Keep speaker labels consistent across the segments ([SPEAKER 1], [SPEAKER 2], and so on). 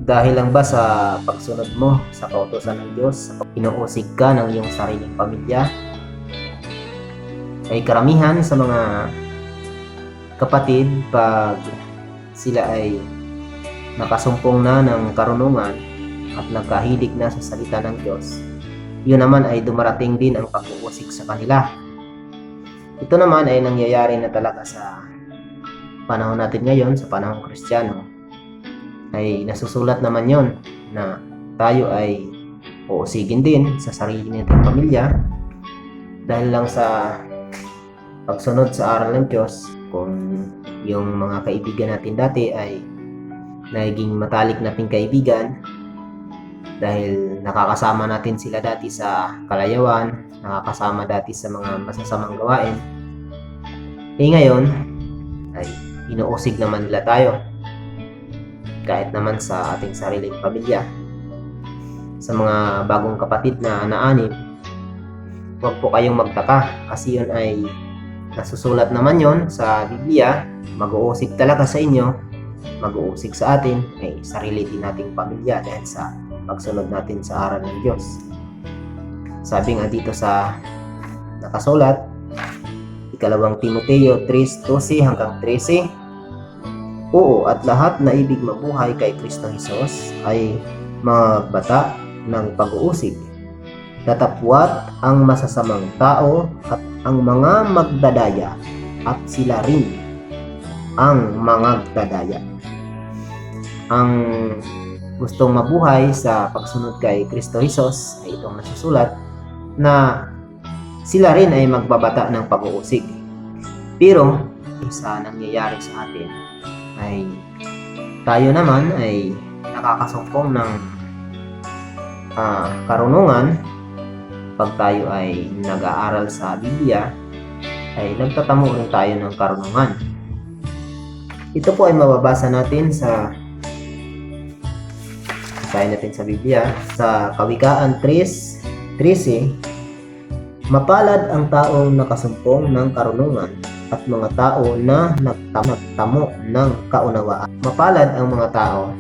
[SPEAKER 1] Dahil lang ba sa pagsunod mo sa kautusan ng Diyos, inuusig ka ng iyong sariling pamilya? Ay karamihan sa mga kapatid, pag sila ay nakasumpong na ng karunungan at nagkahilig na sa salita ng Diyos, yun naman ay dumarating din ang pag-uusig sa kanila. Ito naman ay nangyayari na talaga sa panahon natin ngayon, sa panahong Kristiyano. Ay nasusulat naman yon na tayo ay uusigin din sa sarili nating pamilya dahil lang sa pagsunod sa aral ng Diyos. Kung yung mga kaibigan natin dati ay naging matalik nating kaibigan dahil nakakasama natin sila dati sa kalayawan, nakakasama dati sa mga masasamang gawain, ngayon ay inuusig naman nila tayo kahit naman sa ating sariling pamilya. Sa mga bagong kapatid na naanib, huwag po kayong magtaka kasi yun ay nasusulat naman yon sa Biblia. Mag-uusig talaga sa inyo, mag-uusig sa atin ay sarili din nating pamilya dahil sa pagsunod natin sa aral ng Diyos. Sabi nga dito sa nakasulat, 2 Timoteo 3:12 hanggang 13, oo, at lahat na ibig mabuhay kay Kristo Jesus ay magbata ng pag-uusig. Datapwat ang masasamang tao at ang mga magdadaya, at sila rin ang magdadaya. Ang gustong mabuhay sa pagsunod kay Kristo Jesus ay itong nasusulat na sila rin ay magbabata ng pag-uusig. Pero sa nangyayari sa atin ay tayo naman ay nakakasumpong ng karunungan. Pag tayo ay nag-aaral sa Biblia ay nagtatamo rin tayo ng karunungan. Ito po ay mababasa natin sa Biblia sa Kawikaan 3:13. Mapalad ang taong nakasumpong ng karunungan at mga tao na nagtamo ng kaunawaan. Mapalad ang mga tao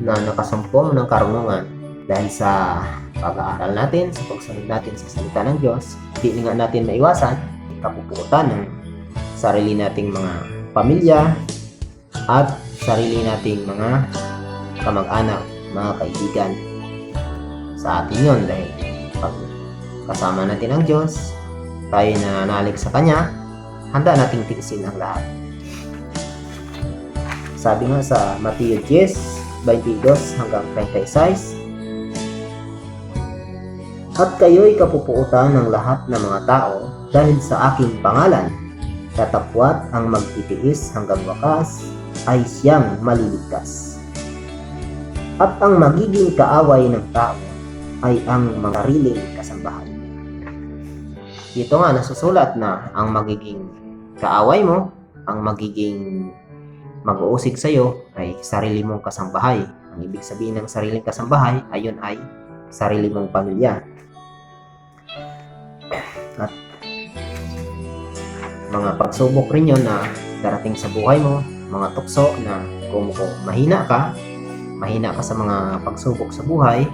[SPEAKER 1] na nakasumpong ng karunungan dahil sa pag-aaral natin, sa pagsunod natin sa salita ng Diyos. Hindi nga natin maiwasan kapupuutan ng sarili nating mga pamilya at sarili nating mga kamag-anak, mga kaibigan. Sa atin yun dahil pag kasama natin ang Diyos, tayo nananalig sa Kanya, handa nating tiisin ang lahat. Sabi nga sa Mateo 10:22 hanggang 36, at kayo'y kapupuutan ng lahat ng mga tao dahil sa aking pangalan. Datapwat ang magtitiis hanggang wakas ay siyang maliligtas. At ang magiging kaaway ng tao ay ang mga sariling kasambahay. Dito nga nasusulat na ang magiging kaaway mo, ang magiging mag-uusig sa iyo ay sarili mong kasambahay. Ang ibig sabihin ng sariling kasambahay, ayon ay sarili mong pamilya. At mga pagsubok rin yun na darating sa buhay mo, mga tukso na kung mahina ka sa mga pagsubok sa buhay,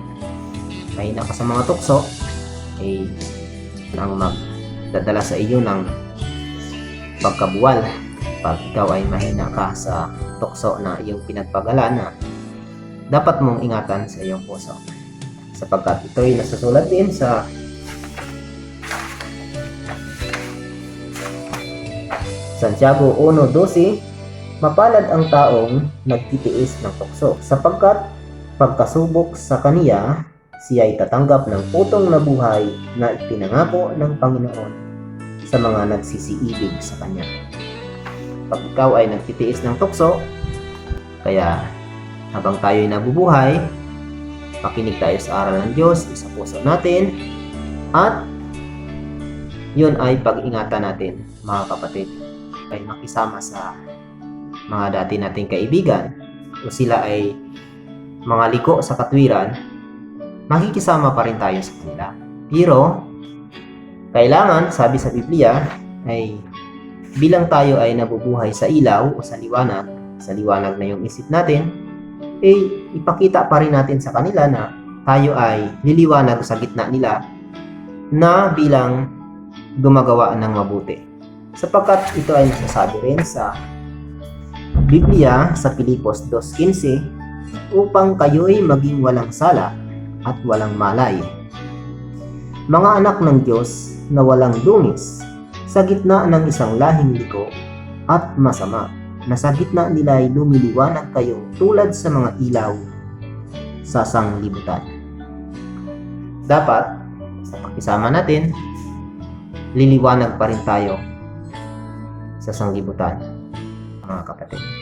[SPEAKER 1] mahina ka sa mga tukso, ay ang magdadala sa iyo ng pagkabuwal pag ikaw ay mahina ka sa tukso na iyong pinagpagalan na dapat mong ingatan sa iyong puso, sapagkat ito'y nasusulat din sa Santiago 1:12, mapalad ang taong nagtitiis ng tukso, sapagkat pagkasubok sa kaniya, siya ay tatanggap ng putong na buhay na ipinangako ng Panginoon sa mga nagsisiibig sa Kanya. Pag ikaw ay nagtitiis ng tukso, kaya habang tayo ay nabubuhay, makinig tayo sa aral ng Diyos, sa puso natin, at yun ay pag-ingatan natin, mga kapatid, ay makisama sa mga dati nating kaibigan o sila ay mga liko sa katwiran, makikisama pa rin tayo sa kanila. Pero kailangan, sabi sa Biblia, ay bilang tayo ay nabubuhay sa ilaw o sa liwanag na yung isip natin, ipakita pa rin natin sa kanila na tayo ay liliwanag sa gitna nila na bilang gumagawa ng mabuti. Sapagkat ito ay nasasabi rin sa Biblia sa Pilipos 2:15, upang kayo'y maging walang sala at walang malay. Mga anak ng Diyos na walang dungis sa gitna ng isang lahing liko at masama, na sa gitna nila ay lumiliwanag kayong tulad sa mga ilaw sa sanglibutan. Dapat, sa pakisama natin, liliwanag pa rin tayo sa sanglibutan, mga kapatid.